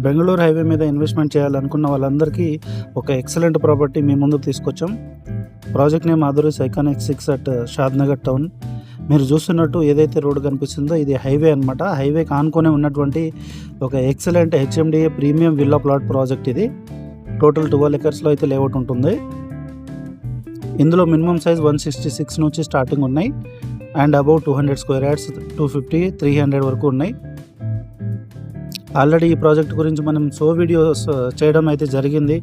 Bengaluru highway మీద investment చేయాలనుకున్న వాళ్ళందరికీ ఒక ఎక్సలెంట్ ప్రాపర్టీ మీ ముందుకు తీసుకొచ్చాం. Project name Aadhuris iconic 6 at Shadnagar town. మీరు చూస్తున్నట్టు ఏదైతే రోడ్డు కనిపిస్తుందో ఇది హైవే అనమాట. హైవేకి ఆనుకొని ఉన్నటువంటి ఒక excellent HMDA premium villa plot project ఇది. టోటల్ 12 ఎకర్స్లో అయితే లేఅవుట్ ఉంటుంది. ఇందులో మినిమం సైజ్ 166 నుంచి స్టార్టింగ్ ఉన్నాయి అండ్ అబౌవ్ 200 స్క్వేర్ యార్డ్స్ 250, 300 వరకు ఉన్నాయి. ఆల్రెడీ ఈ ప్రాజెక్ట్ గురించి మనం వీడియోస్ చేయడం అయితే జరిగింది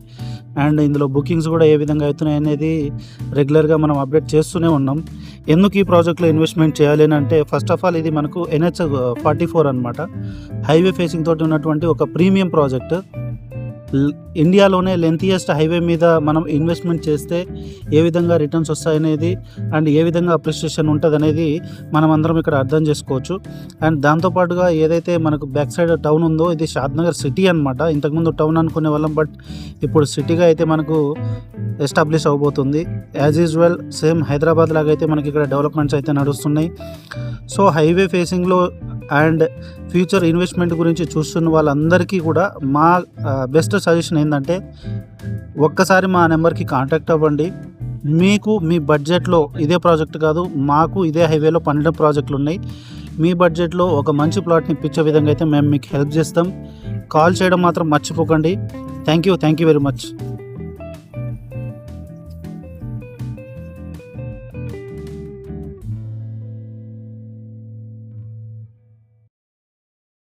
అండ్ ఇందులో బుకింగ్స్ కూడా ఏ విధంగా అవుతున్నాయి అనేది రెగ్యులర్గా మనం అప్డేట్ చేస్తూనే ఉన్నాం. ఎందుకు ఈ ప్రాజెక్ట్లో ఇన్వెస్ట్మెంట్ చేయాలి అని అంటే, ఫస్ట్ ఆఫ్ ఆల్ ఇది మనకు NH 44 అనమాట. హైవే ఫేసింగ్ తోటి ఉన్నటువంటి ఒక ప్రీమియం ప్రాజెక్ట్. ఇండియాలోనే లెంతియెస్ట్ హైవే మీద మనం ఇన్వెస్ట్మెంట్ చేస్తే ఏ విధంగా రిటర్న్స్ వస్తాయనేది అండ్ ఏ విధంగా అప్రిషియేషన్ ఉంటుంది అనేది మనం అందరం ఇక్కడ అర్థం చేసుకోవచ్చు. అండ్ దాంతోపాటుగా ఏదైతే మనకు బ్యాక్ సైడ్ టౌన్ ఉందో ఇది షాద్నగర్ సిటీ అనమాట. ఇంతకుముందు టౌన్ అనుకునే వాళ్ళం, బట్ ఇప్పుడు సిటీగా అయితే మనకు ఎస్టాబ్లిష్ అవబోతుంది. యాజ్ యూజువల్ సేమ్ హైదరాబాద్ లాగా అయితే మనకి ఇక్కడ డెవలప్మెంట్స్ అయితే నడుస్తున్నాయి. సో హైవే ఫేసింగ్లో అండ్ ఫ్యూచర్ ఇన్వెస్ట్మెంట్ గురించి చూస్తున్న వాళ్ళందరికీ కూడా మా బెస్ట్ సజెషన్ ఏంటంటే, ఒక్కసారి మా నెంబర్కి కాంటాక్ట్ అవ్వండి. మీకు మీ బడ్జెట్లో ఇదే ప్రాజెక్ట్ కాదు, మాకు ఇదే హైవేలో 12 ప్రాజెక్టులు ఉన్నాయి. మీ బడ్జెట్లో ఒక మంచి ప్లాట్ని ఇప్పించే విధంగా అయితే మేము మీకు హెల్ప్ చేస్తాం. కాల్ చేయడం మాత్రం మర్చిపోకండి. Thank you very much.